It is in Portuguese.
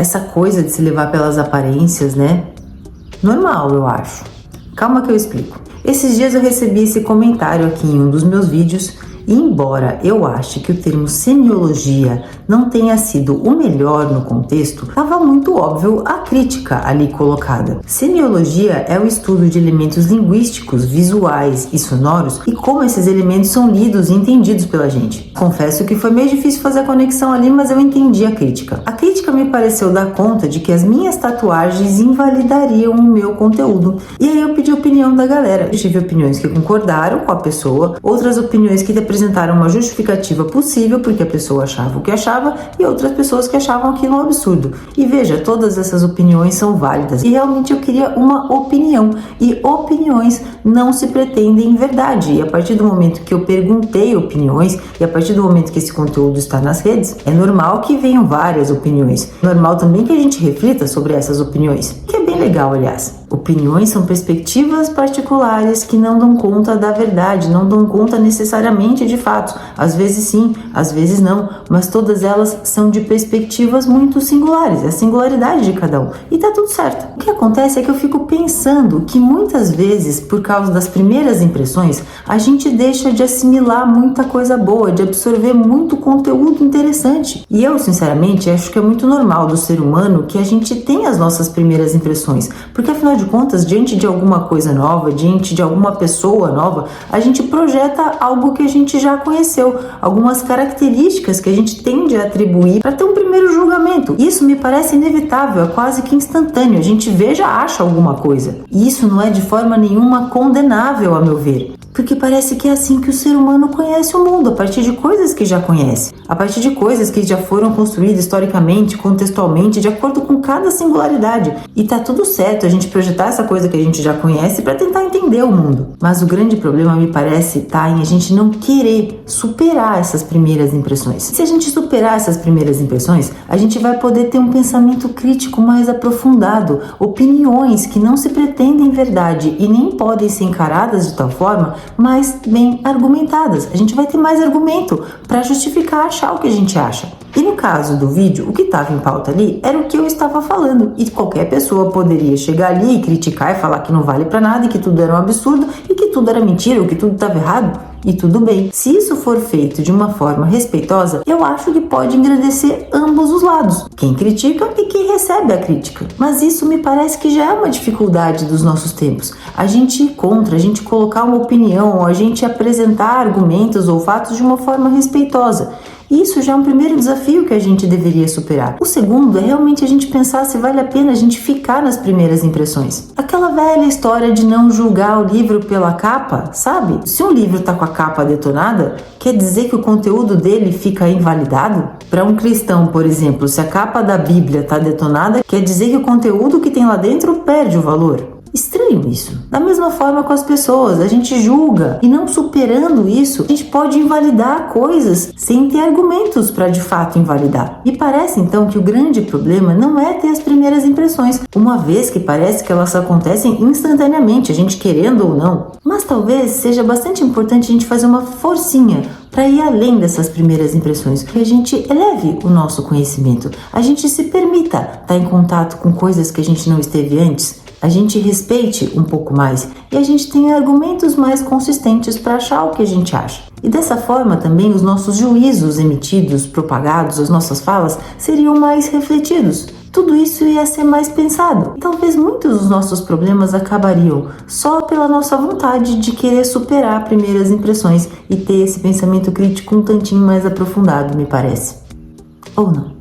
Essa coisa de se levar pelas aparências, né? Normal, eu acho. Calma que eu explico. Esses dias eu recebi esse comentário aqui em um dos meus vídeos e embora eu ache que o termo semiologia não tenha sido o melhor no contexto, estava muito óbvio a crítica ali colocada. Semiologia é o estudo de elementos linguísticos, visuais e sonoros e como esses elementos são lidos e entendidos pela gente. Confesso que foi meio difícil fazer a conexão ali, mas eu entendi a crítica. A crítica me pareceu dar conta de que as minhas tatuagens invalidariam o meu conteúdo. E aí eu pedi a opinião da galera. Eu tive opiniões que concordaram com a pessoa, outras opiniões que apresentaram uma justificativa possível porque a pessoa achava o que achava e outras pessoas que achavam aquilo um absurdo. E veja, todas essas opiniões são válidas e realmente eu queria uma opinião e opiniões não se pretendem verdade. E a partir do momento que eu perguntei opiniões e a partir do momento que esse conteúdo está nas redes, é normal que venham várias opiniões. Normal também que a gente reflita sobre essas opiniões, que é bem legal, aliás. Opiniões são perspectivas particulares que não dão conta da verdade, não dão conta necessariamente de fatos. Às vezes sim, às vezes não, mas todas elas são de perspectivas muito singulares, é a singularidade de cada um. E tá tudo certo. O que acontece é que eu fico pensando que muitas vezes, por causa das primeiras impressões, a gente deixa de assimilar muita coisa boa, de absorver muito conteúdo interessante. E eu, sinceramente, acho que é muito normal do ser humano que a gente tenha as nossas primeiras impressões, porque afinal de contas, diante de alguma coisa nova, diante de alguma pessoa nova, a gente projeta algo que a gente já conheceu, algumas características que a gente tende a atribuir para ter um primeiro julgamento. Isso me parece inevitável, é quase que instantâneo. A gente vê, já acha alguma coisa. E isso não é de forma nenhuma condenável, a meu ver. Porque parece que é assim que o ser humano conhece o mundo, a partir de coisas que já conhece, a partir de coisas que já foram construídas historicamente, contextualmente, de acordo com cada singularidade. E tá tudo certo a gente projetar essa coisa que a gente já conhece para tentar entender o mundo. Mas o grande problema, me parece, tá em a gente não querer superar essas primeiras impressões. Se a gente superar essas primeiras impressões, a gente vai poder ter um pensamento crítico mais aprofundado, opiniões que não se pretendem verdade e nem podem ser encaradas de tal forma, mas bem argumentadas. A gente vai ter mais argumento para justificar achar o que a gente acha. E no caso do vídeo, o que estava em pauta ali era o que eu estava falando. E qualquer pessoa poderia chegar ali e criticar e falar que não vale para nada, e que tudo era um absurdo, e que tudo era mentira, ou que tudo estava errado. E tudo bem. Se isso for feito de uma forma respeitosa, eu acho que pode engrandecer ambos os lados, quem critica e quem recebe a crítica. Mas isso me parece que já é uma dificuldade dos nossos tempos. A gente ir contra, a gente colocar uma opinião, ou a gente apresentar argumentos ou fatos de uma forma respeitosa. Isso já é um primeiro desafio que a gente deveria superar. O segundo é realmente a gente pensar se vale a pena a gente ficar nas primeiras impressões. Aquela velha história de não julgar o livro pela capa, sabe? Se um livro tá com a capa detonada, quer dizer que o conteúdo dele fica invalidado? Para um cristão, por exemplo, se a capa da Bíblia tá detonada, quer dizer que o conteúdo que tem lá dentro perde o valor? Estranho isso. Da mesma forma com as pessoas, a gente julga e não superando isso, a gente pode invalidar coisas sem ter argumentos para de fato invalidar. E parece então que o grande problema não é ter as primeiras impressões, uma vez que parece que elas acontecem instantaneamente, a gente querendo ou não. Mas talvez seja bastante importante a gente fazer uma forcinha para ir além dessas primeiras impressões, que a gente eleve o nosso conhecimento, a gente se permita estar em contato com coisas que a gente não esteve antes, a gente respeite um pouco mais e a gente tenha argumentos mais consistentes para achar o que a gente acha. E dessa forma também os nossos juízos emitidos, propagados, as nossas falas seriam mais refletidos. Tudo isso ia ser mais pensado. Talvez muitos dos nossos problemas acabariam só pela nossa vontade de querer superar primeiras impressões e ter esse pensamento crítico um tantinho mais aprofundado, me parece. Ou não?